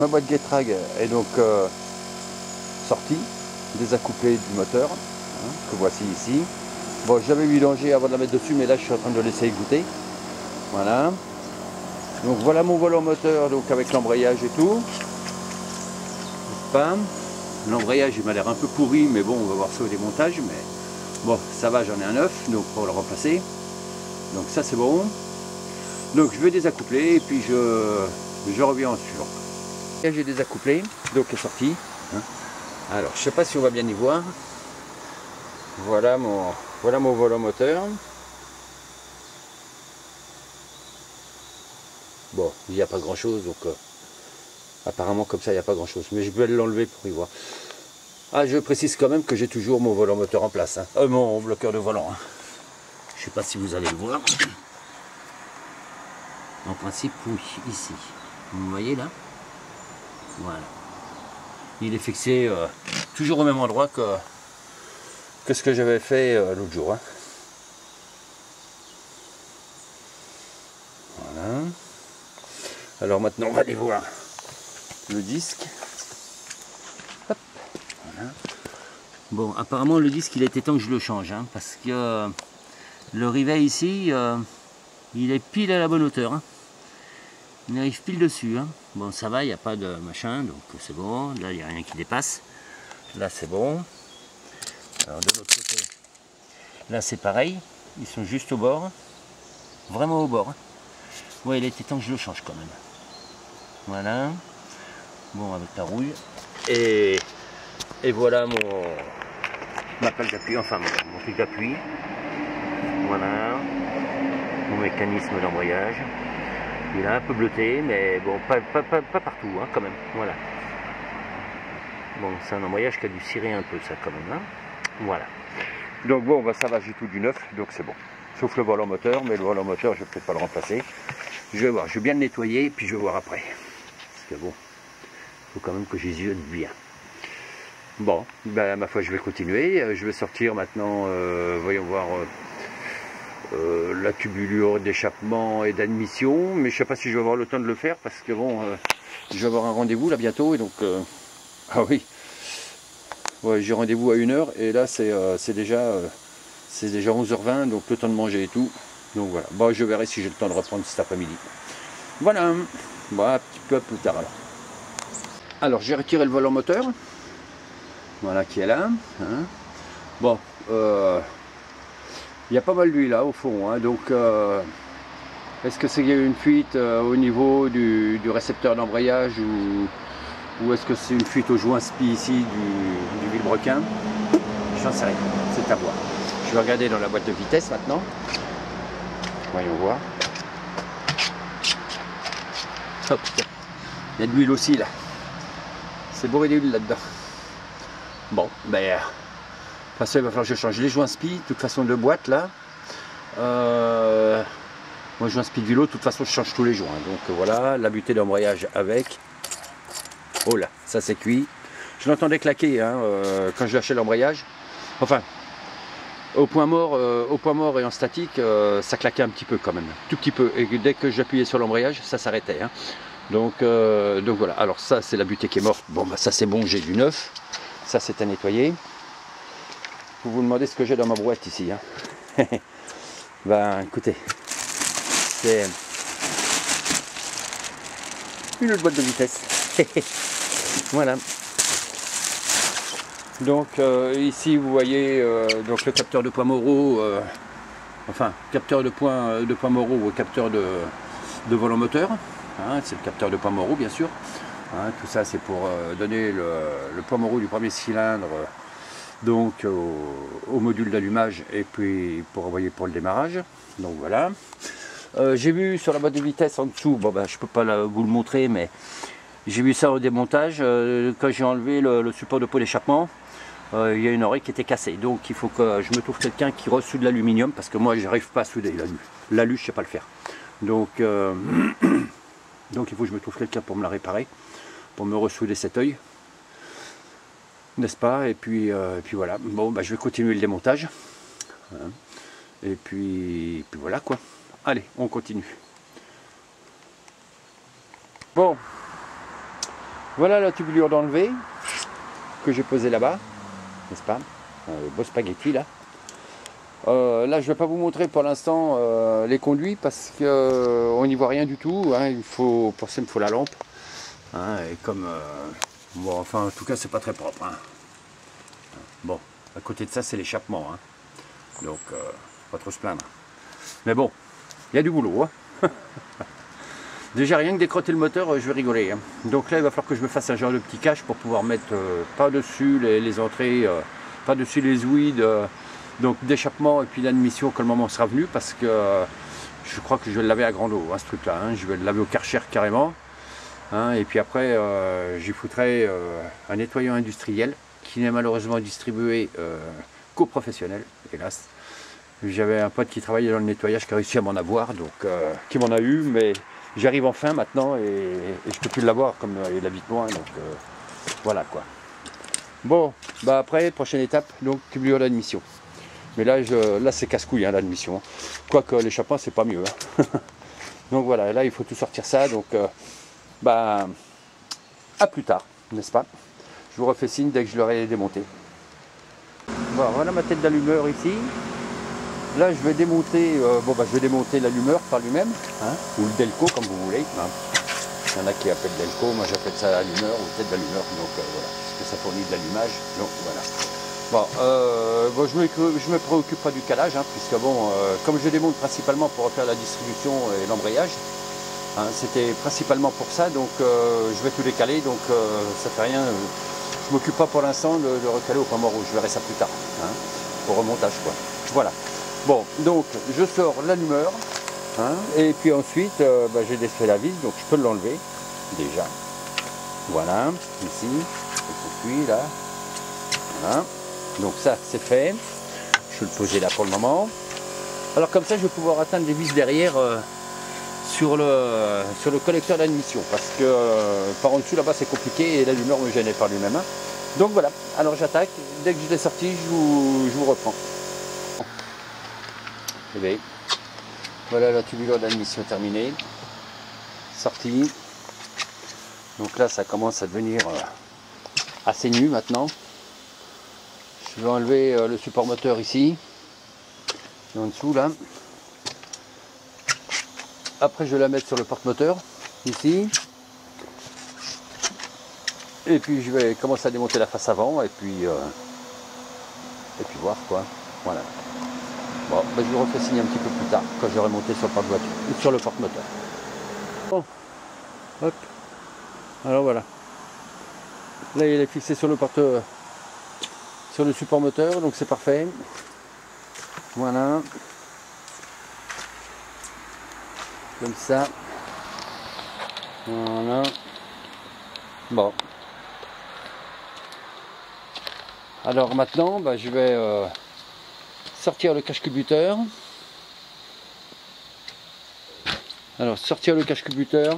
Ma boîte Getrag est donc sortie, désaccouplée du moteur, hein, que voici ici. Bon, j'avais vidangé avant de la mettre dessus, mais là je suis en train de le laisser goûter. Voilà. Donc voilà mon volant moteur, donc avec l'embrayage et tout. L'embrayage il m'a l'air un peu pourri, mais bon, on va voir ça au démontage. Mais bon, ça va, j'en ai un neuf, donc pour le remplacer. Donc ça c'est bon. Donc je vais désaccoupler et puis je reviens en suivant. J'ai désaccouplé, donc est sorti. Alors je sais pas si on va bien y voir. Voilà mon volant moteur. Bon, il n'y a pas grand chose, donc apparemment comme ça il n'y a pas grand chose. Mais je vais l'enlever pour y voir. Ah, je précise quand même que j'ai toujours mon volant moteur en place. Mon bloqueur de volant. Je sais pas si vous allez le voir. En principe, oui, ici. Vous voyez là? Voilà. Il est fixé toujours au même endroit que ce que j'avais fait l'autre jour. Voilà. Alors maintenant, on va aller voir le disque. Hop. Voilà. Bon, apparemment, le disque, il était temps que je le change. Parce que le rivet ici, il est pile à la bonne hauteur. Il arrive pile dessus. Bon, ça va, il n'y a pas de machin, donc c'est bon. Là, il n'y a rien qui dépasse. Là, c'est bon. Alors, de l'autre côté, là, c'est pareil. Ils sont juste au bord. Vraiment au bord. Ouais, il était temps que je le change quand même. Voilà. Bon, avec la rouille. Et voilà ma pelle d'appui, enfin mon truc d'appui. Voilà. Mon mécanisme d'embrayage. Il a un peu bleuté, mais bon, pas partout, quand même. Voilà. Bon, c'est un embrayage qui a dû cirer un peu, ça, quand même. Voilà. Donc bon, ça va, j'ai tout du neuf, donc c'est bon. Sauf le volant moteur, mais le volant moteur, je vais peut-être pas le remplacer. Je vais voir, je vais bien le nettoyer, puis je vais voir après. Parce que bon, il faut quand même que j'y visionne bien. Bon, ma foi, je vais continuer. Je vais sortir maintenant, voyons voir... la tubulure d'échappement et d'admission, mais je sais pas si je vais avoir le temps de le faire parce que bon, je vais avoir un rendez-vous là bientôt et donc ah oui, ouais, j'ai rendez-vous à 1h et là c'est déjà 11h20, donc le temps de manger et tout, donc voilà. Bon, je verrai si j'ai le temps de reprendre cet après-midi. Voilà, bon, un petit peu plus tard alors j'ai retiré le volant moteur, voilà, qui est là, bon, il y a pas mal d'huile là au fond, donc est-ce que c'est une fuite au niveau du récepteur d'embrayage ou est-ce que c'est une fuite au joint spi ici du vilebrequin? J'en sais rien, c'est à voir. Je vais regarder dans la boîte de vitesse maintenant. Voyons voir. Hop, il y a de l'huile aussi là. C'est bourré d'huile là-dedans. Bon, ben... de toute façon, il va falloir que je change les joints spi, de toute façon de boîte là. Moi, joint spi de vélo, de toute façon, je change tous les jours. Donc voilà, la butée d'embrayage avec. Oh là, ça c'est cuit. Je l'entendais claquer quand je lâchais l'embrayage. Enfin, au point mort et en statique, ça claquait un petit peu quand même, tout petit peu. Et dès que j'appuyais sur l'embrayage, ça s'arrêtait. Donc voilà. Alors ça, c'est la butée qui est morte. Bon, ça c'est bon, j'ai du neuf. Ça c'est à nettoyer. Vous vous demandez ce que j'ai dans ma boîte ici. Ben écoutez, c'est une autre boîte de vitesse. Voilà. Donc ici vous voyez donc le capteur de poids Moraux, enfin capteur de poids Moraux ou capteur de volant moteur. C'est le capteur de poids Moraux bien sûr. Tout ça c'est pour donner le poids Moraux du premier cylindre. Donc au module d'allumage et puis pour envoyer pour le démarrage. Donc voilà. J'ai vu sur la boîte de vitesse en dessous, bon je peux pas vous le montrer, mais j'ai vu ça au démontage. Quand j'ai enlevé le support de pot d'échappement, il y a une oreille qui était cassée. Donc il faut que je me trouve quelqu'un qui ressoude l'aluminium parce que moi j'arrive pas à souder l'alu, je sais pas le faire. Donc il faut que je me trouve quelqu'un pour me la réparer, pour me ressouder cet œil. N'est-ce pas? Et puis voilà. Bon, je vais continuer le démontage. Et puis voilà quoi. Allez, on continue. Bon, Voilà la tubulure d'enlever que j'ai posée là-bas, n'est-ce pas? Beau spaghetti là. Là je ne vais pas vous montrer pour l'instant les conduits parce qu'on n'y voit rien du tout. Hein. Pour ça il me faut la lampe. Hein, et comme bon, enfin en tout cas c'est pas très propre. Hein. Bon, à côté de ça c'est l'échappement. Hein. Donc pas trop se plaindre. Mais bon, il y a du boulot. Hein. Déjà rien que décrotter le moteur, je vais rigoler. Hein. Donc là il va falloir que je me fasse un genre de petit cache pour pouvoir mettre par-dessus les entrées, par-dessus les ouïdes, donc d'échappement et puis d'admission quand le moment sera venu, parce que je crois que je vais le laver à grande eau, hein, ce truc là. Hein. Je vais le laver au Karcher carrément. Hein, et puis après j'y foutrai un nettoyant industriel qui n'est malheureusement distribué qu'aux professionnels, hélas. J'avais un pote qui travaillait dans le nettoyage qui a réussi à m'en avoir, donc qui m'en a eu, mais j'arrive enfin maintenant et je peux plus l'avoir comme il habite loin, donc voilà quoi. Bon, bah après, prochaine étape, donc tubulure d'admission. Mais là, là c'est casse-couille hein, l'admission. Quoique l'échappement c'est pas mieux. Hein. Donc voilà, là il faut tout sortir ça, donc bah à plus tard, n'est-ce pas? Je vous refais signe dès que je l'aurai démonté. Bon, voilà ma tête d'allumeur ici. Là, je vais démonter, je vais démonter l'allumeur par lui-même, hein, ou le Delco comme vous voulez. Hein. Il y en a qui appellent Delco, moi j'appelle ça allumeur ou tête d'allumeur, donc voilà, parce que ça fournit de l'allumage. Donc voilà. Bon, je me préoccuperai du calage, hein, puisque bon, comme je démonte principalement pour refaire la distribution et l'embrayage, hein, c'était principalement pour ça, donc je vais tout décaler, donc ça fait rien. Je m'occupe pas pour l'instant de recaler au point mort rouge, je verrai ça plus tard, hein, pour remontage quoi. Voilà. Bon, donc je sors l'allumeur, hein, et puis ensuite j'ai défait la vis, donc je peux l'enlever déjà. Voilà, ici, et puis là, voilà. Donc ça c'est fait. Je vais le poser là pour le moment. Alors comme ça je vais pouvoir atteindre les vis derrière sur le collecteur d'admission, parce que par en dessous là-bas c'est compliqué et l'allumeur me gênait par lui-même. Hein. Donc voilà, alors j'attaque, dès que je l'ai sorti je vous reprends. Et bien, voilà la tubulure d'admission terminée, sortie. Donc là ça commence à devenir assez nu maintenant. Je vais enlever le support moteur ici, en dessous là. Après je vais la mettre sur le porte-moteur, ici. Et puis je vais commencer à démonter la face avant et puis voir quoi. Voilà. Bon, je vous refais signer un petit peu plus tard, quand j'aurai monté sur le porte-voiture, ou sur le porte-moteur. Bon, hop. Alors voilà. Là il est fixé sur le sur le support moteur, donc c'est parfait. Voilà. Comme ça. Voilà. Bon. Alors maintenant, je vais sortir le cache-cubuteur. Alors sortir le cache-cubuteur,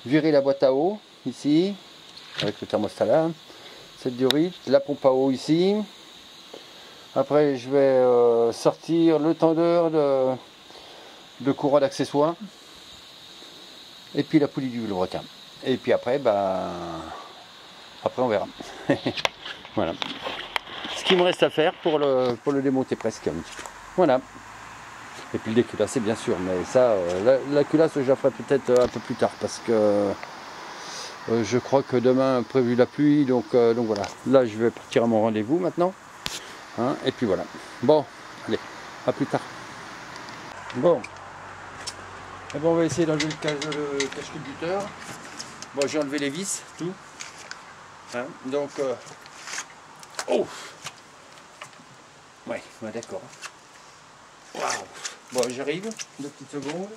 virer la boîte à eau ici, avec le thermostat là, cette diorite, la pompe à eau ici. Après je vais sortir le tendeur de courroie d'accessoires. Et puis la poulie du vilebrequin. Et puis après, après on verra. Voilà. Ce qu'il me reste à faire pour le démonter presque. Voilà. Et puis le déculasser bien sûr, mais ça, la culasse je la ferai peut-être un peu plus tard parce que je crois que demain prévu la pluie, donc voilà. Là je vais partir à mon rendez-vous maintenant. Hein, et puis voilà. Bon, allez, à plus tard. Bon. Et bon, on va essayer d'enlever le cache-cubuteur. Bon, j'ai enlevé les vis, tout. Hein, donc, oh, ouais, d'accord. Waouh. Bon, j'arrive, 2 petites secondes.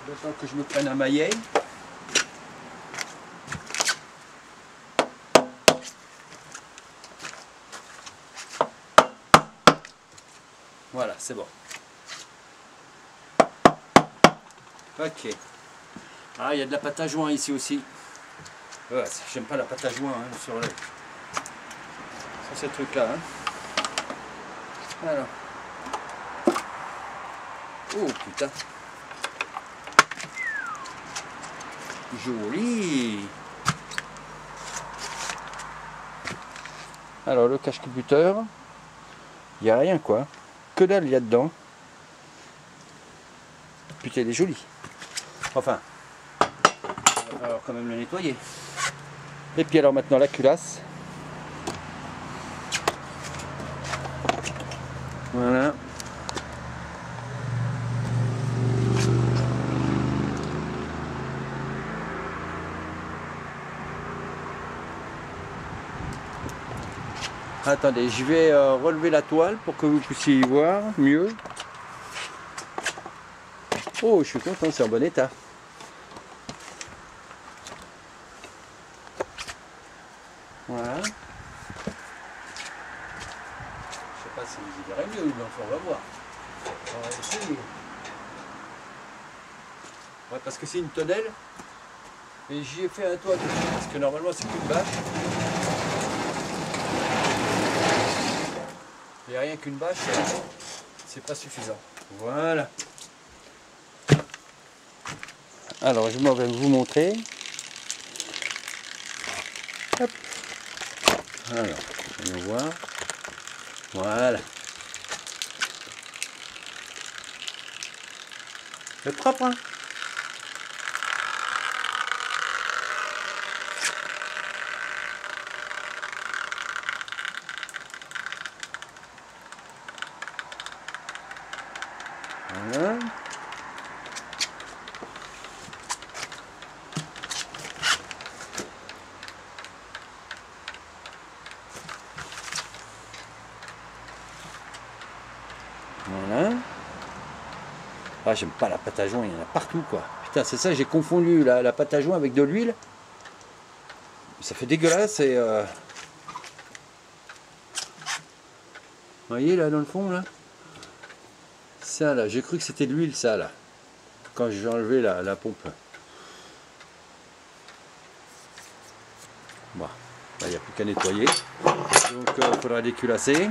Le temps que je me prenne un maillet. Voilà, c'est bon. Ok. Ah, il y a de la pâte à joint ici aussi. Ouais, j'aime pas la pâte à joint hein, sur ces trucs-là. Hein. Alors. Oh putain. Joli. Alors le cache-cubuteur, il n'y a rien quoi. Que dalle il y a dedans. Putain il est joli. Enfin, il va falloir quand même le nettoyer. Et puis alors maintenant la culasse. Voilà. Attendez, je vais relever la toile pour que vous puissiez y voir mieux. Oh, je suis content, c'est en bon état. Voilà. Je sais pas si vous y verrez mieux, mais enfin, on va voir. On va essayer. Ouais, parce que c'est une tonnelle. Et j'y ai fait un toit dessus, parce que normalement c'est qu'une bâche. Et rien qu'une bâche, c'est pas suffisant. Voilà. Alors je m'en vais vous montrer. Hop. Alors, on va voir. Voilà. C'est propre, hein? Voilà. Voilà. Ah, j'aime pas la pâte à joint, il y en a partout quoi. Putain, c'est ça, j'ai confondu la pâte à joint avec de l'huile. Ça fait dégueulasse et... Vous voyez là dans le fond là? Ça là, j'ai cru que c'était de l'huile ça là. Quand j'ai enlevé la pompe. Bon, il n'y a plus qu'à nettoyer. Donc il faudra déculasser.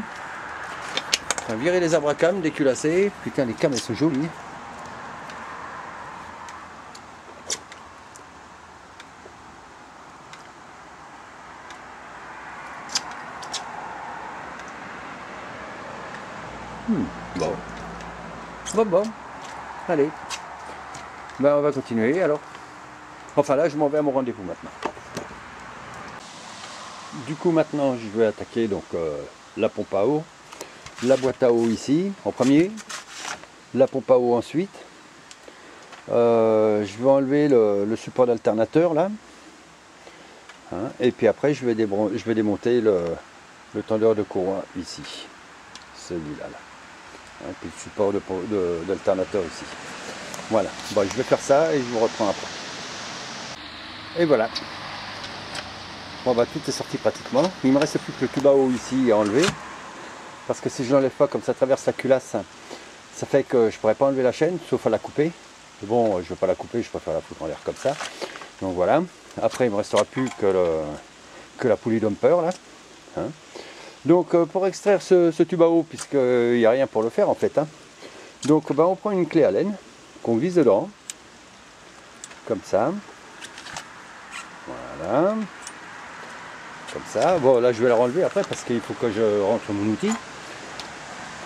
Enfin, virer les arbres à cames, déculasser. Putain, les cames elles sont jolies. Bon. Bon. Allez. Ben, on va continuer alors. Enfin là, je m'en vais à mon rendez-vous maintenant. Du coup, maintenant, je vais attaquer donc la pompe à eau. La boîte à eau ici, en premier. La pompe à eau ensuite. Je vais enlever le support d'alternateur là. Hein, et puis après, je vais démonter le tendeur de courant ici. Celui-là. Là. Hein, puis le support d'alternateur ici. Voilà. Bon, je vais faire ça et je vous reprends après. Et voilà. Bon, bah, tout est sorti pratiquement. Il ne me reste plus que le tube à eau ici à enlever. Parce que si je l'enlève pas comme ça traverse la culasse, ça fait que je ne pourrais pas enlever la chaîne, sauf à la couper. Mais bon, je ne vais pas la couper, je préfère la foutre en l'air comme ça. Donc voilà. Après, il ne me restera plus que la poulie dumper là. Hein. Donc pour extraire ce tube à eau, puisqu'il n'y a rien pour le faire en fait. Hein. Donc bah, on prend une clé Allen qu'on vise dedans. Comme ça. Voilà. Comme ça. Bon là je vais la renlever après parce qu'il faut que je rentre mon outil.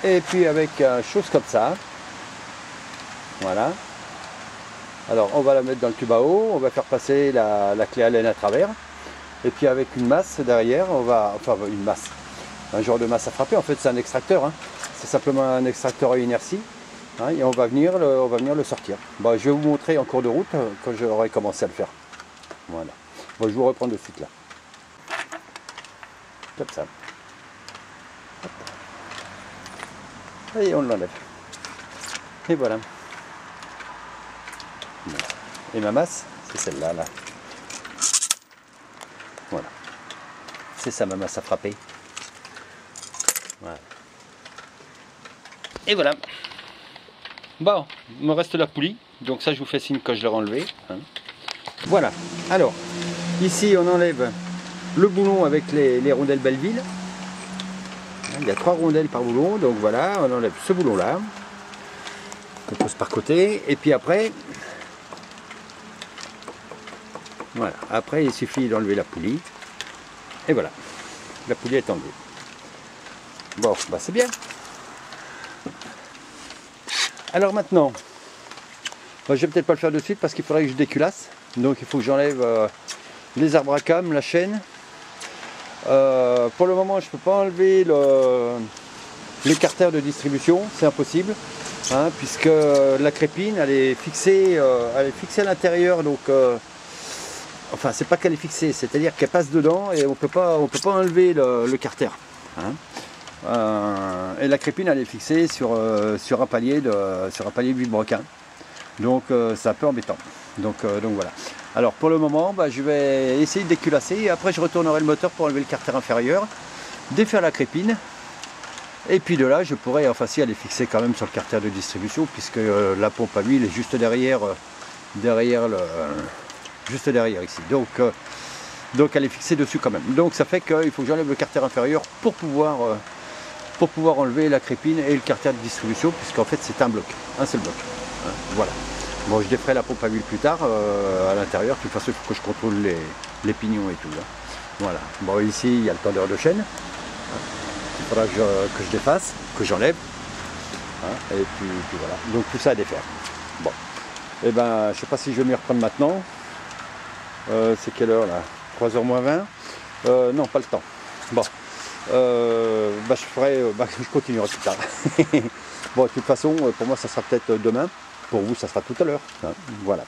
Et puis avec une chose comme ça. Voilà. Alors on va la mettre dans le tube à eau. On va faire passer la clé Allen à travers. Et puis avec une masse derrière, on va... Enfin une masse. Un genre de masse à frapper. En fait c'est un extracteur. Hein. C'est simplement un extracteur à inertie. Hein, et on va venir le sortir. Bon, je vais vous montrer en cours de route quand j'aurai commencé à le faire. Voilà. Bon, je vous reprends de suite là. Comme ça. Hop. Et on l'enlève. Et voilà. Et ma masse, c'est celle-là. Là. Voilà. C'est ça ma masse à frapper. Voilà. Et voilà. Bon, il me reste la poulie. Donc ça, je vous fais signe quand je l'aurai enlevé. Hein. Voilà. Alors, ici, on enlève le boulon avec les rondelles Belleville. Il y a 3 rondelles par boulon, donc voilà, on enlève ce boulon là, qu'on pose par côté, et puis après, voilà, après il suffit d'enlever la poulie, et voilà, la poulie est enlevée. Bon, bah c'est bien. Alors maintenant, je vais peut-être pas le faire de suite parce qu'il faudrait que je déculasse, donc il faut que j'enlève les arbres à cames, la chaîne. Pour le moment, je ne peux pas enlever le carter de distribution, c'est impossible, hein, puisque la crépine elle est fixée à l'intérieur, donc enfin c'est pas qu'elle est fixée, c'est-à-dire qu'elle passe dedans et on peut pas enlever le carter. Hein. Et la crépine elle est fixée sur un palier de vilebrequin, donc c'est un peu embêtant. Donc voilà. Alors pour le moment, bah, je vais essayer de déculasser et après je retournerai le moteur pour enlever le carter inférieur, défaire la crépine, et puis de là je pourrais, enfin si elle est fixée quand même sur le carter de distribution, puisque la pompe à huile est juste derrière, juste derrière ici. Donc elle est fixée dessus quand même. Donc ça fait qu'il faut que j'enlève le carter inférieur pour pouvoir enlever la crépine et le carter de distribution, puisqu'en fait c'est un bloc, un seul bloc. Hein, voilà. Bon, je déferai la pompe à huile plus tard à l'intérieur. De toute façon, il faut que je contrôle les pignons et tout. Là. Voilà. Bon, ici, il y a le tendeur de chaîne. Il faudra que je défasse, que j'enlève. Hein, et puis voilà. Donc tout ça à défaire. Bon. Et ben, je sais pas si je vais m'y reprendre maintenant. C'est quelle heure là? 3h moins 20. Non, pas le temps. Bon. Bah, je continuerai plus tard. Bon, de toute façon, pour moi, ça sera peut-être demain. Pour vous, ça sera tout à l'heure. Hein, voilà.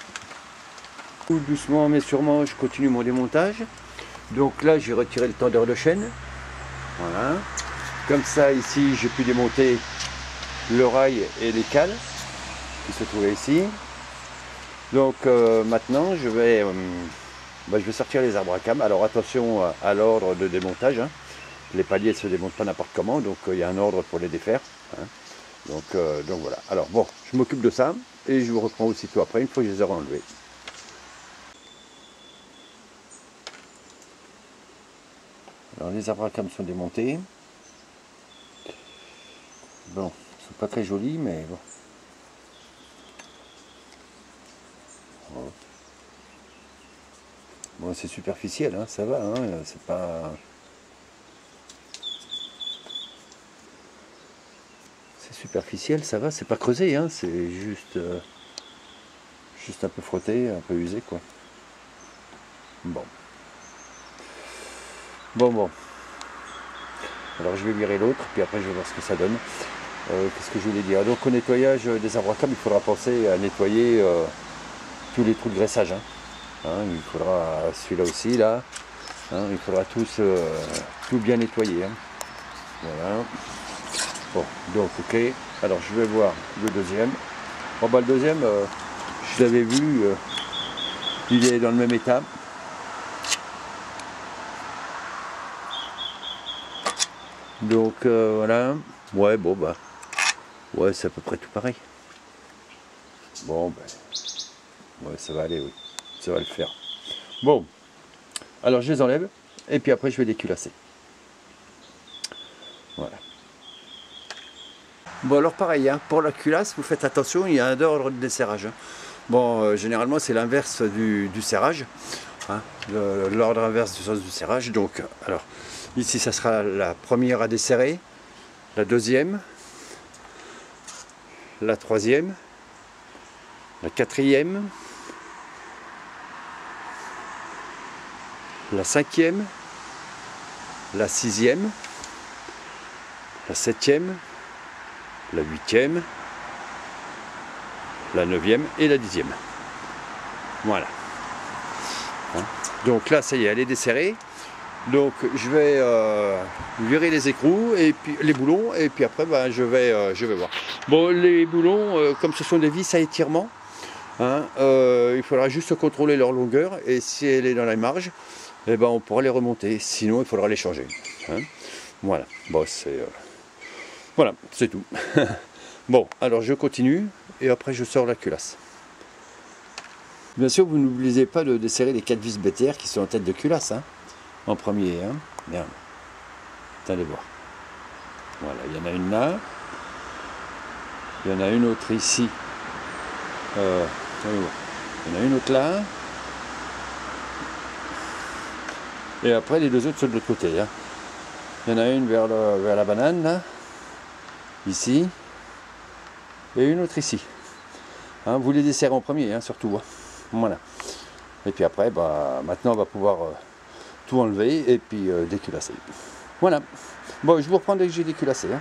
Tout doucement mais sûrement, je continue mon démontage. Donc là, j'ai retiré le tendeur de chaîne. Voilà. Comme ça, ici, j'ai pu démonter le rail et les cales qui se trouvaient ici. Donc maintenant, je vais sortir les arbres à cames. Alors attention à l'ordre de démontage. Hein. Les paliers ne se démontent pas n'importe comment, donc il y a un ordre pour les défaire. Hein. Donc voilà. Alors bon, je m'occupe de ça et je vous reprends aussitôt après, une fois que je les aurai enlevés. Alors les arbres à cames sont démontés. Bon, ils sont pas très jolis, mais bon. Bon, c'est superficiel, hein, ça va, hein, c'est pas... superficiel, ça va, c'est pas creusé, hein, c'est juste un peu frotté, un peu usé quoi. Bon. Alors je vais virer l'autre, puis après je vais voir ce que ça donne. Qu'est-ce que je voulais dire? Donc au nettoyage des arbres à cames, il faudra penser à nettoyer tous les trous de graissage. Hein. Hein, il faudra celui-là aussi, là. Hein, il faudra tout bien nettoyer. Hein. Voilà. Bon, donc ok, alors je vais voir le deuxième. Bon bah le deuxième, je l'avais vu, il est dans le même état. Donc voilà, ouais bon bah, ouais c'est à peu près tout pareil. Bon ben, ouais ça va aller, oui, ça va le faire. Bon, alors je les enlève, et puis après je vais déculasser. Voilà. Bon alors pareil, hein, pour la culasse, vous faites attention, il y a un ordre de desserrage. Hein. Bon, généralement c'est l'inverse du serrage, hein, l'ordre inverse du sens du serrage. Donc, alors, ici ça sera la première à desserrer, la deuxième, la troisième, la quatrième, la cinquième, la sixième, la septième, la huitième, la neuvième et la dixième. Voilà. Hein. Donc là, ça y est, elle est desserrée. Donc je vais virer les écrous et puis les boulons et puis après ben, je vais voir. Bon, les boulons, comme ce sont des vis à étirement, hein, il faudra juste contrôler leur longueur et si elle est dans la marge, eh ben, on pourra les remonter. Sinon, il faudra les changer. Hein. Voilà. Bon, voilà, c'est tout. Bon, alors je continue et après je sors la culasse. Bien sûr, vous n'oubliez pas de desserrer les 4 vis BTR qui sont en tête de culasse, hein, en premier. Hein. Bien. Allez voir. Voilà, il y en a une là. Il y en a une autre ici. Il y en a une autre là. Et après les deux autres sont de l'autre côté. Hein. Il y en a une vers la banane là. Ici. Et une autre ici. Hein, vous les desserrez en premier, hein, surtout. Hein. Voilà. Et puis après, bah, maintenant on va pouvoir tout enlever et puis déculasser. Voilà. Bon, je vous reprends dès que j'ai déculassé. Hein.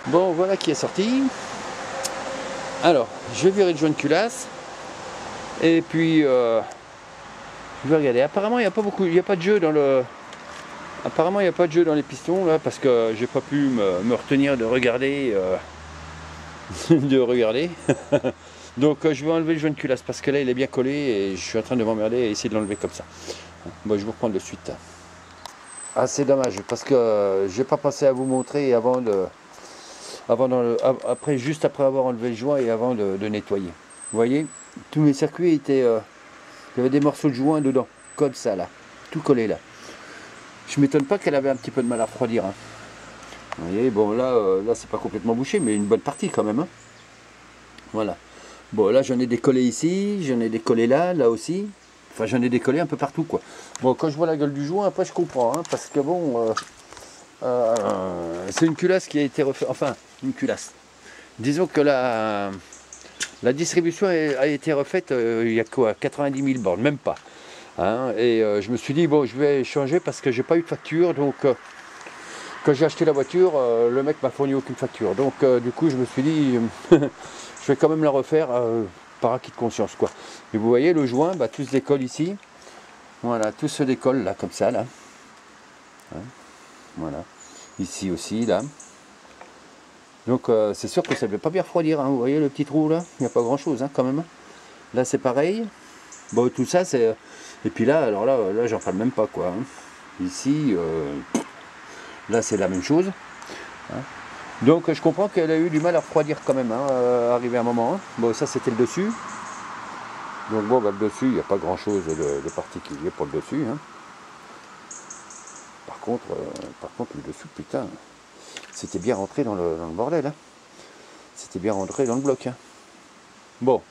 Bon, voilà qui est sorti. Alors, je vais virer le joint de culasse. Et puis, je vais regarder. Apparemment, il n'y a pas beaucoup, il n'y a pas de jeu dans le. Apparemment, il n'y a pas de jeu dans les pistons là, parce que j'ai pas pu me retenir de regarder. De regarder. Donc, je vais enlever le joint de culasse parce que là, il est bien collé et je suis en train de m'emmerder et essayer de l'enlever comme ça. Bon, je vous reprends de suite. Ah, c'est dommage parce que j'ai pas pensé à vous montrer juste après avoir enlevé le joint et avant de nettoyer. Vous voyez, tous mes circuits étaient, il y avait des morceaux de joint dedans, comme ça là, tout collé là. Je m'étonne pas qu'elle avait un petit peu de mal à refroidir. Hein. Vous voyez, bon là, là c'est pas complètement bouché, mais une bonne partie quand même. Hein. Voilà. Bon là j'en ai décollé ici, j'en ai décollé là aussi. Enfin j'en ai décollé un peu partout quoi. Bon quand je vois la gueule du joint, après je comprends, hein, parce que bon, c'est une culasse qui a été refaite, enfin une culasse. Disons que la distribution a été refaite il y a quoi, 90 000 bornes, même pas. Hein, et je me suis dit bon je vais changer parce que j'ai pas eu de facture, donc quand j'ai acheté la voiture, le mec m'a fourni aucune facture. Donc du coup je me suis dit je vais quand même la refaire par acquis de conscience quoi. Et vous voyez le joint, bah, tout se décolle ici. Voilà, tout se décolle là comme ça là. Hein, voilà. Ici aussi là. Donc c'est sûr que ça ne veut pas bien refroidir. Hein. Vous voyez le petit trou là, il n'y a pas grand chose hein, quand même. Là c'est pareil. Bon tout ça c'est. Et puis là, alors là j'en parle même pas quoi. Hein. Ici, là c'est la même chose. Hein. Donc je comprends qu'elle a eu du mal à refroidir quand même, hein, arrivé à un moment. Hein. Bon ça c'était le dessus. Donc bon bah, le dessus, il n'y a pas grand chose de particulier pour le dessus. Hein. Par contre le dessous, putain, c'était bien rentré dans le bordel. Hein. C'était bien rentré dans le bloc. Hein. Bon,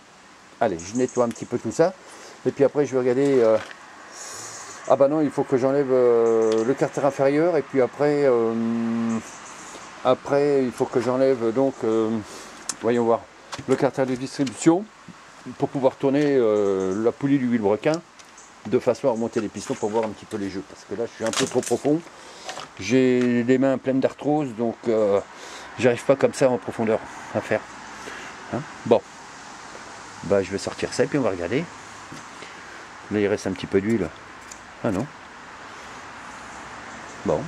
allez, je nettoie un petit peu tout ça. Et puis après je vais regarder. Ah bah non, il faut que j'enlève le carter inférieur. Et puis après, il faut que j'enlève donc, voyons voir, le carter de distribution pour pouvoir tourner la poulie du vilebrequin de façon à remonter les pistons pour voir un petit peu les jeux. Parce que là, je suis un peu trop profond. J'ai les mains pleines d'arthrose, donc j'arrive pas comme ça en profondeur à faire. Hein, bon, bah je vais sortir ça et puis on va regarder. Là, il reste un petit peu d'huile. Ah non. Bon.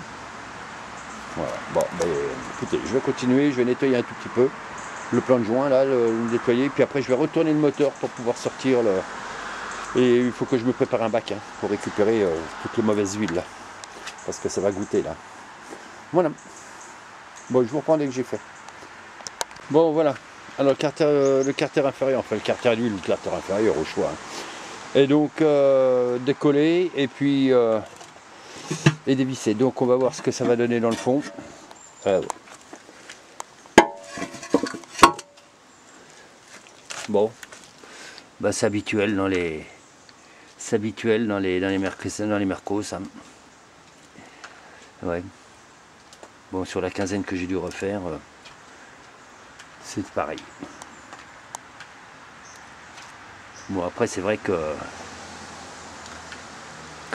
Voilà. Bon, ben, écoutez, je vais continuer, je vais nettoyer un tout petit peu le plan de joint, là, le nettoyer, puis après je vais retourner le moteur pour pouvoir sortir le... Et il faut que je me prépare un bac hein, pour récupérer toutes les mauvaises huiles là. Parce que ça va goûter là. Voilà. Bon, je vous reprends dès que j'ai fait. Bon, voilà. Alors le carter inférieur, enfin le carter d'huile ou le carter inférieur au choix. Hein. Et donc décollé et puis et dévissé. Donc on va voir ce que ça va donner dans le fond. Bon, bah, c'est habituel dans les Mercos. Hein. Ouais. Bon, sur la quinzaine que j'ai dû refaire, c'est pareil. Bon, après c'est vrai que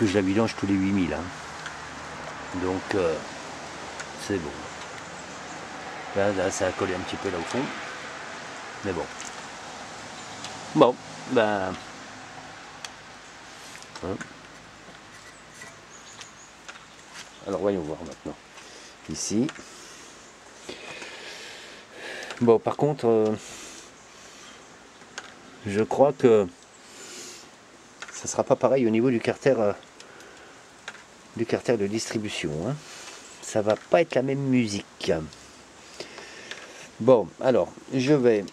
je la vidange tous les 8000. Hein. Donc c'est bon. Là, ça a collé un petit peu là au fond. Mais bon. Bon, ben. Hein. Alors voyons voir maintenant. Ici. Bon, par contre, je crois que ça sera pas pareil au niveau du carter de distribution. Hein. Ça va pas être la même musique. Bon, alors, je vais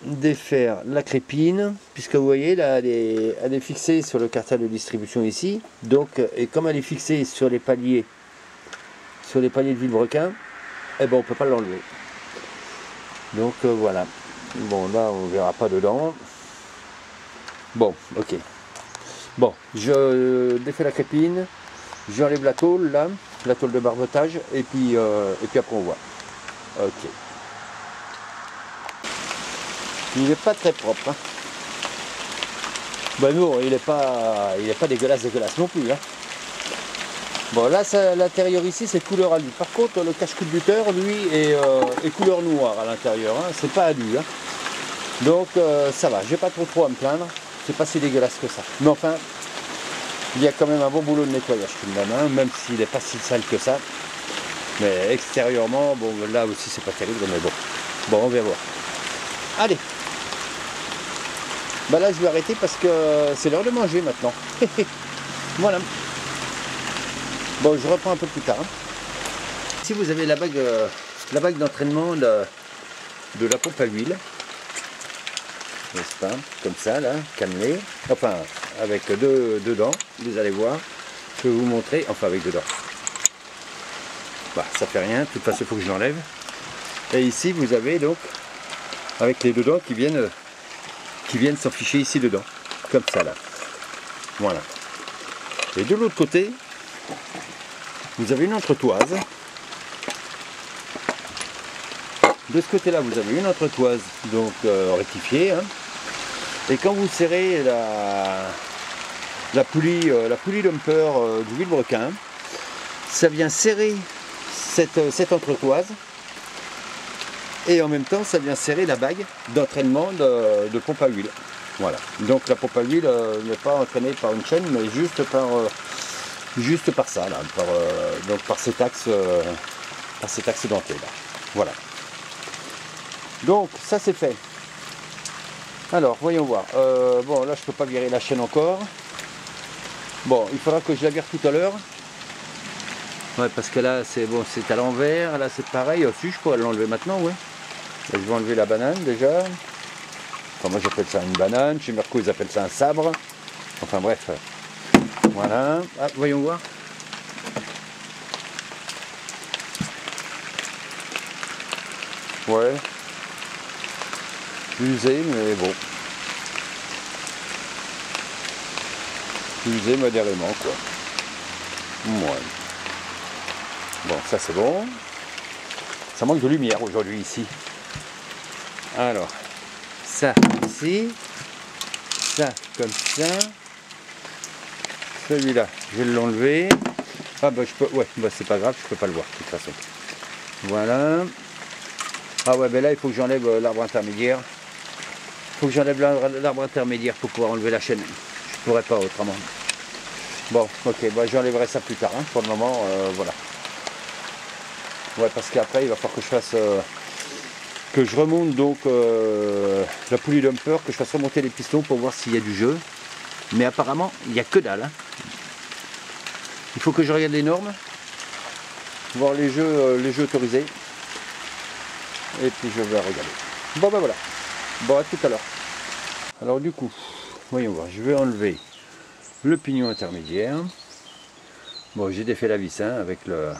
défaire la crépine, puisque vous voyez là elle est fixée sur le carter de distribution ici, donc et comme elle est fixée sur les paliers de vilebrequin, eh ben on peut pas l'enlever. Donc voilà. Bon là on verra pas dedans. Bon, ok. Bon, je défais la crépine, j'enlève la tôle là, la tôle de barbotage, et puis après on voit. Ok. Il n'est pas très propre. Hein. Ben non, il n'est pas dégueulasse non plus. Hein. Bon là, l'intérieur ici c'est couleur alu. Par contre, le cache-culbuteur, lui, est couleur noire à l'intérieur. Hein. C'est pas alu. Hein. Donc ça va, j'ai pas trop à me plaindre. C'est pas si dégueulasse que ça. Mais enfin, il y a quand même un bon boulot de nettoyage tout de même, hein, même s'il n'est pas si sale que ça. Mais extérieurement, bon là aussi c'est pas terrible, mais bon. Bon, on va voir. Allez. Bah là je vais arrêter parce que c'est l'heure de manger maintenant. Voilà. Bon, je reprends un peu plus tard. Hein. Ici vous avez la bague d'entraînement de la pompe à huile. N'est-ce pas? Comme ça là, cannelé. Enfin, avec deux dents, vous allez voir. Je vais vous montrer, enfin avec deux dents. Bah, ça fait rien, de toute façon il faut que je l'enlève. Et ici vous avez donc, avec les deux dents qui viennent s'enficher ici dedans. Comme ça là. Voilà. Et de l'autre côté, vous avez une entretoise. De ce côté là vous avez une entretoise donc rectifiée. Hein. Et quand vous serrez la poulie dumper du vilebrequin, ça vient serrer cette entretoise et en même temps ça vient serrer la bague d'entraînement de pompe à huile. Voilà. Donc la pompe à huile n'est pas entraînée par une chaîne mais juste par ça là, donc par cet axe denté là. Voilà. Donc ça c'est fait. Alors voyons voir. Bon là je peux pas virer la chaîne encore. Bon il faudra que je la vire tout à l'heure. Ouais parce que là c'est bon, c'est à l'envers. Là c'est pareil. Si je pourrais l'enlever maintenant, ouais. Là, je vais enlever la banane déjà. Enfin moi j'appelle ça une banane. Chez Merco ils appellent ça un sabre. Enfin bref. Voilà. Ah, voyons voir. Ouais. Usé mais bon. Usé modérément quoi. Ouais. Bon ça c'est bon. Ça manque de lumière aujourd'hui ici. Alors ça ici. Ça comme ça. Celui-là je vais l'enlever. Ah bah je peux. Ouais bah c'est pas grave, je peux pas le voir de toute façon. Voilà. Ah ouais ben là il faut que j'enlève l'arbre intermédiaire. Il faut que j'enlève l'arbre intermédiaire pour pouvoir enlever la chaîne. Je pourrais pas autrement. Bon, ok, bah, j'enlèverai ça plus tard. Hein. Pour le moment, voilà. Ouais, parce qu'après, il va falloir que je fasse... que je remonte donc la poulie dumper, que je fasse remonter les pistons pour voir s'il y a du jeu. Mais apparemment, il n'y a que dalle. Hein. Il faut que je regarde les normes. Voir les jeux autorisés. Et puis je vais regarder. Bon, ben voilà. Bon, à tout à l'heure. Alors du coup, voyons voir, je vais enlever le pignon intermédiaire. Bon, j'ai défait la vis hein, avec la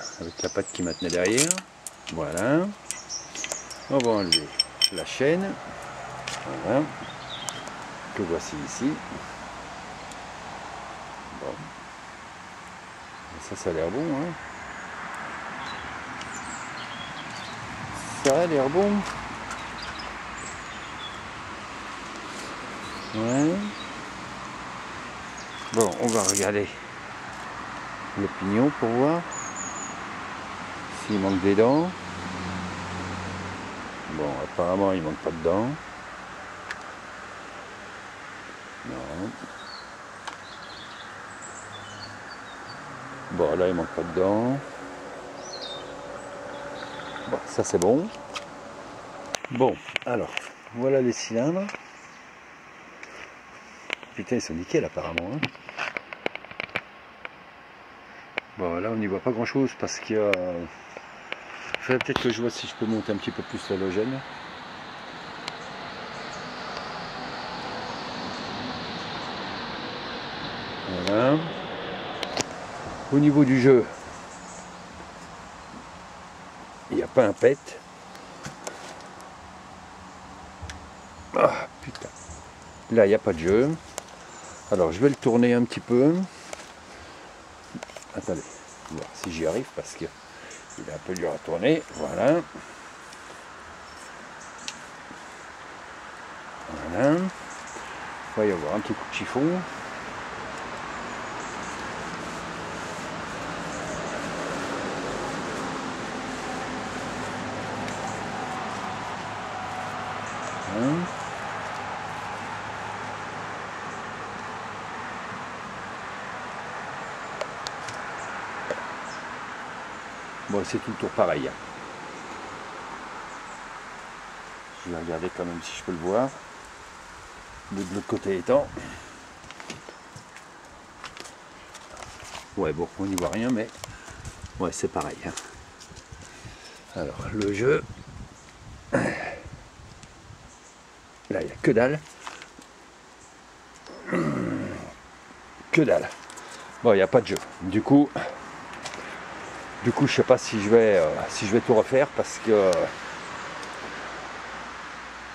patte qui maintenait derrière. Voilà. On va enlever la chaîne. Voilà. Que voici ici. Bon. Ça a l'air bon. Hein. Ça a l'air bon. Ouais. Bon, on va regarder le pignon pour voir s'il manque des dents. Bon, apparemment il manque pas de dents. Non. Bon, là il manque pas de dents. Bon, ça c'est bon. Bon, alors, voilà les cylindres. Putain, ils sont nickel apparemment. Hein. Bon, là on n'y voit pas grand chose parce qu'il y a... Il faudrait peut-être que je vois si je peux monter un petit peu plus l'halogène. Voilà. Au niveau du jeu, il n'y a pas un pet. Ah putain. Là, il n'y a pas de jeu. Alors, je vais le tourner un petit peu. Attendez, on va voir si j'y arrive parce qu'il est un peu dur à tourner. Voilà. Voilà. Il va y avoir un petit coup de chiffon. Bon, c'est tout le tour pareil. Je vais regarder quand même si je peux le voir. De l'autre côté étant. Ouais, bon, on n'y voit rien, mais ouais, c'est pareil. Alors, le jeu. Là, il n'y a que dalle. Que dalle. Bon, il n'y a pas de jeu. Du coup, je sais pas si je vais tout refaire parce que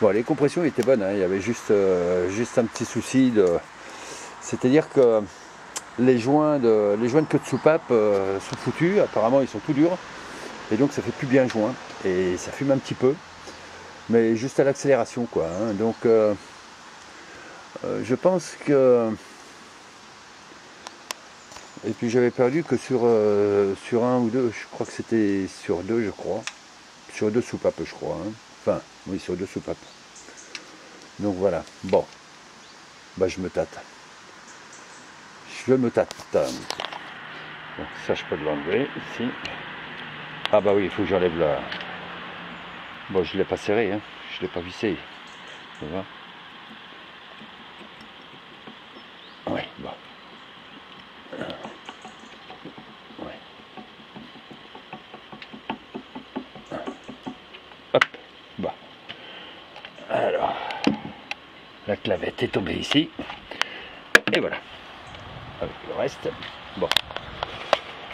bon, les compressions étaient bonnes. Hein. Il y avait juste un petit souci de, c'est-à-dire que les joints de queue de soupape sont foutus. Apparemment, ils sont tout durs et donc ça fait plus bien joint et ça fume un petit peu, mais juste à l'accélération, quoi. Hein. Donc, je pense que et puis j'avais perdu que sur un ou deux, je crois que c'était sur deux, je crois. Sur deux soupapes, je crois. Hein. Enfin, oui, sur deux soupapes. Donc voilà. Bon. Bah, je me tâte. Je me tâte. Bon, ça, je peux l'enlever ici. Ah bah oui, il faut que j'enlève la... Bon, je ne l'ai pas serré, hein. Je ne l'ai pas vissé. Tu vois. Ouais, bon. Hop, bon. Alors, la clavette est tombée ici. Et voilà. Avec le reste. Bon.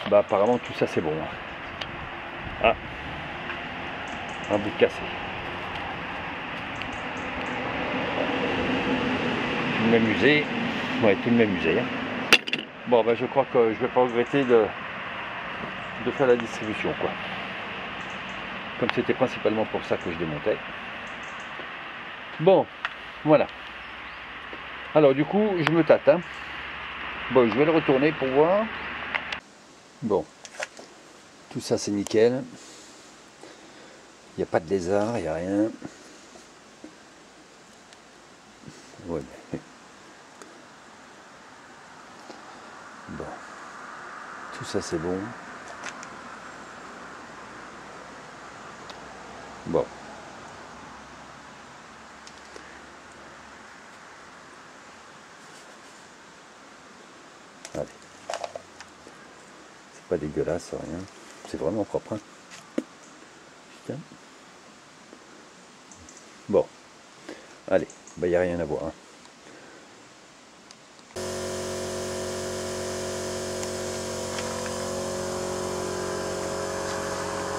Bah apparemment tout ça c'est bon. Ah. Un bout de cassé. Tout le même usé. Ouais, tout le même usé. Hein. Bon bah je crois que je vais pas regretter de faire la distribution, quoi. Comme c'était principalement pour ça que je démontais. Bon, voilà. Alors du coup, je me tâte. Hein. Bon, je vais le retourner pour voir. Bon, tout ça c'est nickel. Il n'y a pas de lézard, il n'y a rien. Ouais. Bon, tout ça c'est bon. Bon. Allez. C'est pas dégueulasse, rien. C'est vraiment propre. Hein. Putain. Bon. Allez, bah il n'y a rien à voir. Hein.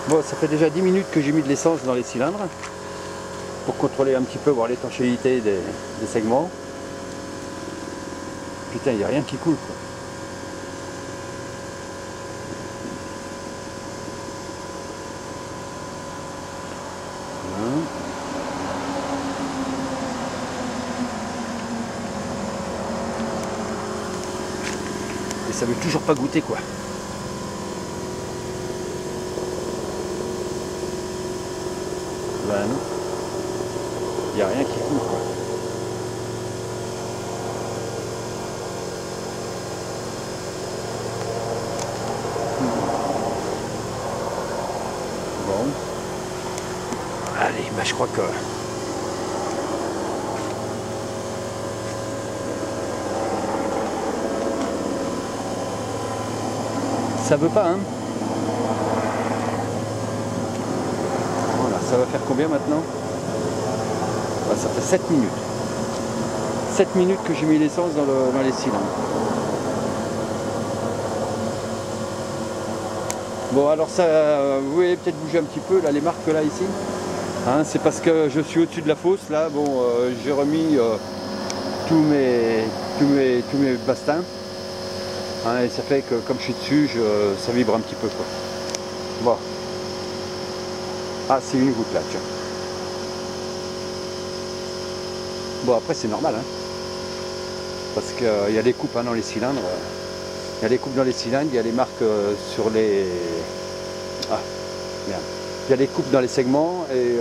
Bon, ça fait déjà 10 minutes que j'ai mis de l'essence dans les cylindres pour contrôler un petit peu, voir l'étanchéité des segments. Putain, il n'y a rien qui coule, quoi. Et ça veut toujours pas goûter, quoi. Ben non. Il n'y a rien qui coule, quoi. Bon. Allez, bah je crois que... Ça veut pas, hein. Voilà, ça va faire combien maintenant? Bah, ça fait 7 minutes. 7 minutes que j'ai mis l'essence dans les cylindres. Bon, alors ça, vous voyez peut-être bouger un petit peu là, les marques là ici. Hein, c'est parce que je suis au-dessus de la fosse là. Bon, j'ai remis tous mes bastins. Hein, et ça fait que comme je suis dessus, ça vibre un petit peu quoi. Bon. Ah, c'est une goutte là, tiens. Bon, après c'est normal, hein, parce qu'il y a des coupes hein, dans les cylindres. Il y a des coupes dans les cylindres, il y a les marques sur les... Ah, merde. Il y a des coupes dans les segments et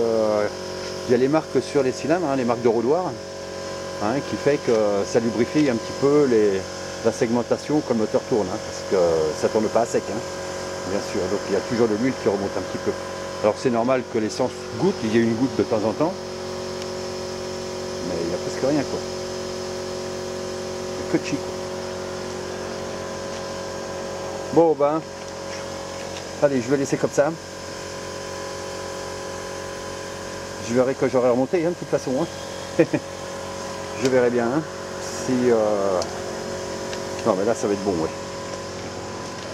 il y a les marques sur les cylindres, hein, les marques de rouloir, hein, qui fait que ça lubrifie un petit peu la segmentation quand le moteur tourne, hein, parce que ça tourne pas à sec, hein, bien sûr. Donc il y a toujours de l'huile qui remonte un petit peu. Alors c'est normal que l'essence goûte, il y a une goutte de temps en temps, mais il n'y a presque rien quoi. Il y a que de chi quoi. Bon ben, allez, je vais laisser comme ça. Je verrai que j'aurai remonté hein, de toute façon. Hein. Je verrai bien hein, si... Non mais là ça va être bon, ouais.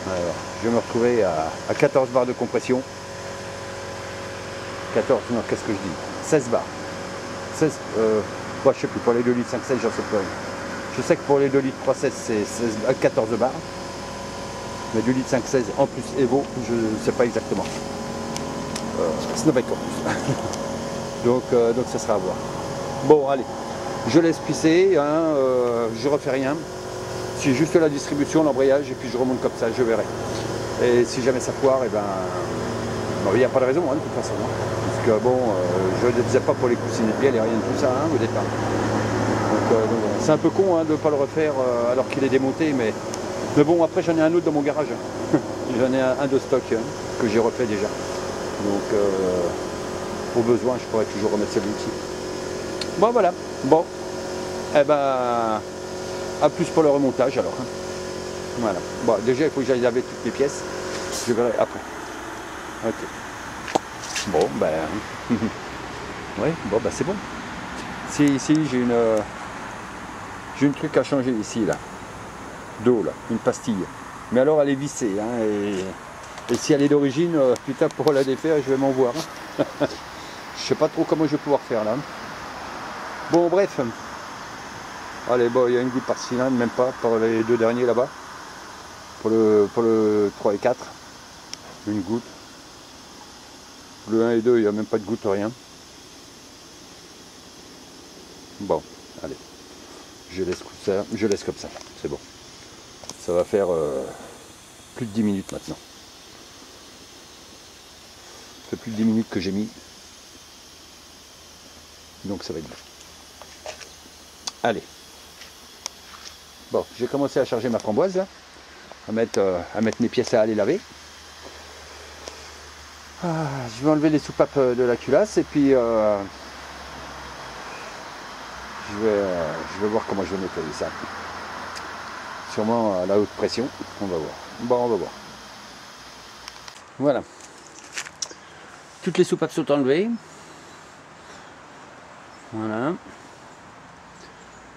Alors, je vais me retrouver à 14 bars de compression. 14, non, qu'est-ce que je dis 16 bars. 16, je sais plus, pour les 2 litres 5,16, j'en sais plus rien. Je sais que pour les 2 litres 3,16, c'est 14 bars. Mais 2 litres 5,16 en plus Evo, je ne sais pas exactement. Ce n'est pas donc ça sera à voir. Bon, allez, je laisse pisser, hein, je refais rien. C'est juste la distribution, l'embrayage, et puis je remonte comme ça, je verrai. Et si jamais ça foire, et ben, il n'y a pas de raison, hein, de toute façon. Hein. Parce que bon, je ne le faisais pas pour les coussinets de bielle et rien de tout ça, hein, au départ. Donc c'est un peu con hein, de ne pas le refaire alors qu'il est démonté, mais bon, après j'en ai un autre dans mon garage. J'en ai un de stock hein, que j'ai refait déjà. Donc, au besoin, je pourrais toujours remettre celui-ci. Bon, voilà. Bon, eh ben, à plus pour le remontage alors. Hein. Voilà. Bon, déjà, il faut que j'aille laver toutes les pièces. Je verrai après. Ok. Bon, ben, ouais, bon, ben, c'est bon. Si, ici, j'ai une truc à changer ici, là. D'eau, là, une pastille. Mais alors, elle est vissée, hein, et si elle est d'origine, putain, pour la défaire, je vais m'en voir. Hein. Je sais pas trop comment je vais pouvoir faire, là. Bon, bref. Allez, bon, il y a une goutte par cylindre, même pas, pour les deux derniers, là-bas. Pour le 3 et 4. Une goutte. Le 1 et 2, il n'y a même pas de goutte, rien. Bon, allez. Je laisse comme ça, c'est bon. Ça va faire plus de 10 minutes maintenant. Ça fait plus de 10 minutes que j'ai mis. Donc ça va être bien. Allez. Bon, j'ai commencé à charger ma framboise, là, à mettre mes pièces à aller laver. Ah, je vais enlever les soupapes de la culasse et puis je vais voir comment je vais nettoyer ça. Sûrement à la haute pression, on va voir. Bon, on va voir. Voilà. Toutes les soupapes sont enlevées. Voilà.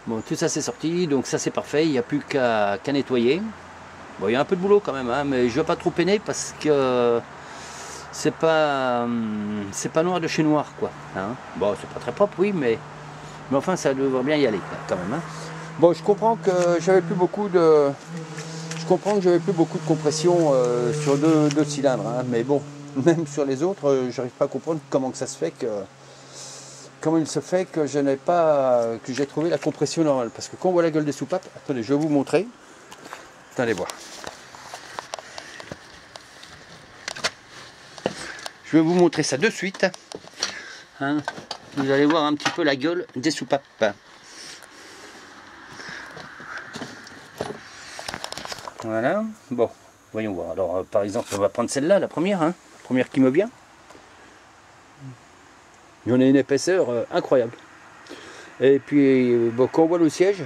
Bon, tout ça c'est sorti, donc ça c'est parfait, il n'y a plus qu'à nettoyer. Bon, il y a un peu de boulot quand même, hein, mais je ne vais pas trop peiner parce que c'est pas noir de chez noir, quoi. Hein. Bon, c'est pas très propre, oui, mais enfin ça devrait bien y aller quand même. Hein. Bon, je comprends que j'avais plus beaucoup de compression sur deux cylindres, hein, mais bon, même sur les autres, j'arrive pas à comprendre comment il se fait que j'ai trouvé la compression normale. Parce que quand on voit la gueule des soupapes, attendez, je vais vous montrer. Attendez voir. Je vais vous montrer ça de suite. Hein, vous allez voir un petit peu la gueule des soupapes. Voilà. Bon, voyons voir. Alors, par exemple, on va prendre celle-là, la première. Hein, la première qui me vient. Il y en a une épaisseur incroyable. Et puis, bon, quand on voit le siège,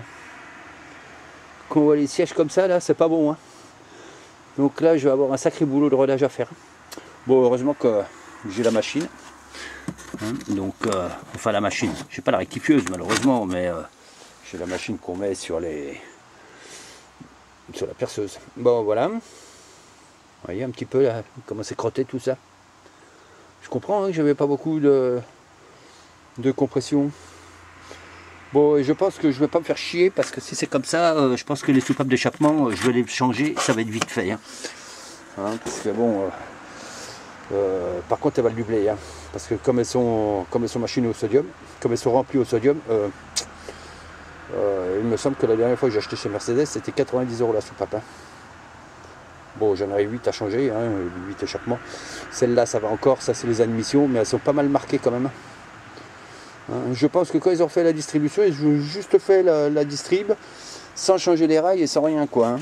quand on voit les sièges comme ça, là, c'est pas bon. Hein. Donc là, je vais avoir un sacré boulot de rodage à faire. Bon, heureusement que j'ai la machine. Hein, donc, enfin la machine. J'ai pas la rectifieuse malheureusement, mais j'ai la machine qu'on met sur la perceuse. Bon, voilà. Vous voyez un petit peu là, comment c'est crotté tout ça. Je comprends hein, que j'avais pas beaucoup de compression. Bon, et je pense que je vais pas me faire chier parce que si c'est comme ça, je pense que les soupapes d'échappement, je vais les changer, ça va être vite fait. Hein. Hein, parce que bon, par contre, elles valent du blé. Hein, parce que comme elles sont machinées au sodium, comme elles sont remplies au sodium, il me semble que la dernière fois que j'ai acheté chez Mercedes, c'était 90 € la soupape. Hein. Bon, j'en aurais 8 à changer, hein, 8 échappements. Celle-là, ça va encore, ça c'est les admissions, mais elles sont pas mal marquées quand même. Je pense que quand ils ont fait la distribution, ils ont juste fait la distrib sans changer les rails et sans rien quoi.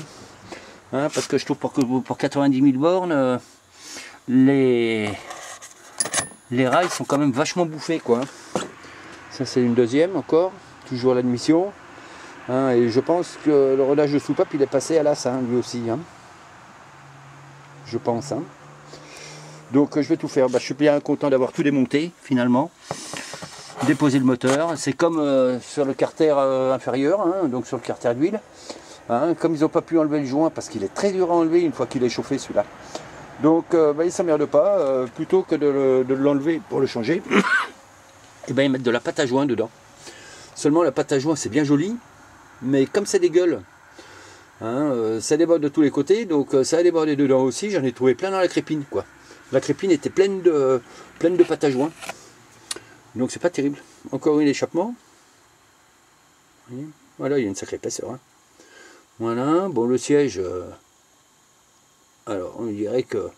Hein, parce que je trouve pour 90 000 bornes, les rails sont quand même vachement bouffés quoi. Ça c'est une deuxième encore, toujours l'admission. Hein, et je pense que le rodage de soupape il est passé à l'as hein, lui aussi. Hein. Je pense. Hein. Donc je vais tout faire. Bah, je suis bien content d'avoir tout démonté finalement. Déposer le moteur, c'est comme sur le carter inférieur, hein, donc sur le carter d'huile. Hein, comme ils n'ont pas pu enlever le joint parce qu'il est très dur à enlever une fois qu'il est chauffé celui-là. Donc bah, ils ne s'emmerdent pas, plutôt que de l'enlever pour le changer, et ben ils mettent de la pâte à joint dedans. Seulement la pâte à joint c'est bien joli, mais comme c'est des gueules, hein, ça déborde de tous les côtés, donc ça a débordé dedans aussi, j'en ai trouvé plein dans la crépine quoi. La crépine était pleine de pâte à joint. Donc c'est pas terrible. Encore un échappement. Voilà, il y a une sacrée épaisseur. Hein. Voilà, bon le siège. Alors on dirait que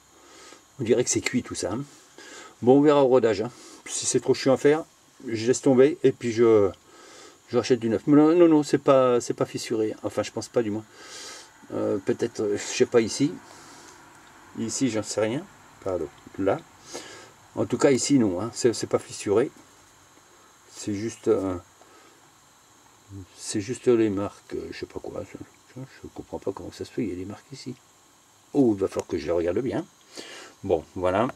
c'est cuit tout ça. Hein. Bon on verra au rodage. Hein. Si c'est trop chiant à faire, je laisse tomber et puis je rachète du neuf. Mais non, c'est pas fissuré. Enfin je pense pas du moins. Peut-être, je sais pas ici. Ici j'en sais rien. Pardon, là. En tout cas ici non, hein, c'est pas fissuré, c'est juste les marques, je sais pas quoi, je comprends pas comment ça se fait, il y a des marques ici. Oh, il va falloir que je les regarde bien. Bon, voilà.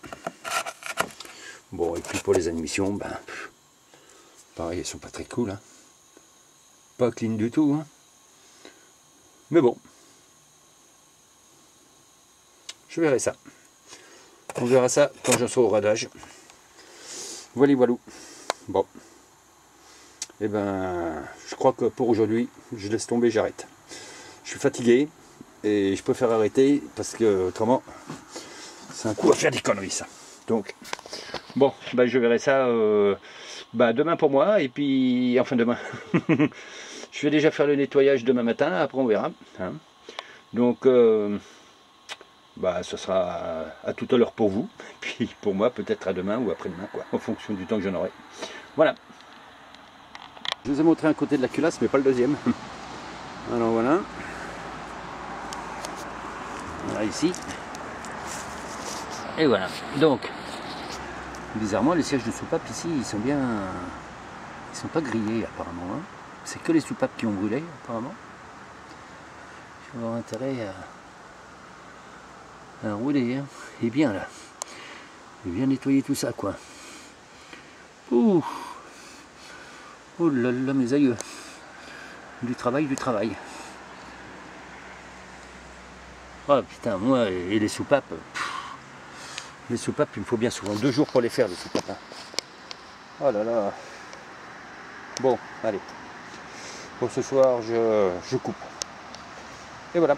Bon, et puis pour les admissions, ben, pareil, elles sont pas très cool, hein. Pas clean du tout, hein. Mais bon, je verrai ça. On verra ça quand je serai au rodage. Voilà. Bon. Et ben, je crois que pour aujourd'hui, je laisse tomber, j'arrête. Je suis fatigué et je préfère arrêter parce que autrement, c'est un coup à faire des conneries ça. Donc, bon, ben, je verrai ça demain pour moi et puis, enfin demain. Je vais déjà faire le nettoyage demain matin, après on verra. Hein. Donc, ce sera à tout à l'heure pour vous, puis pour moi peut-être à demain ou après-demain, quoi, en fonction du temps que j'en aurai. Voilà. Je vous ai montré un côté de la culasse, mais pas le deuxième. Alors voilà. Voilà ici. Et voilà. Donc, bizarrement, les sièges de soupape ici, ils sont pas grillés apparemment. Hein. C'est que les soupapes qui ont brûlé apparemment. Je vais avoir intérêt à rouler, hein. Et bien là. Et bien nettoyer tout ça quoi. Ouh. Oh là là mes aïeux. Du travail. Oh putain, moi et les soupapes. Les soupapes, il me faut bien souvent 2 jours pour les faire les soupapes. Hein. Oh là là. Bon, allez. Pour ce soir, je coupe. Et voilà.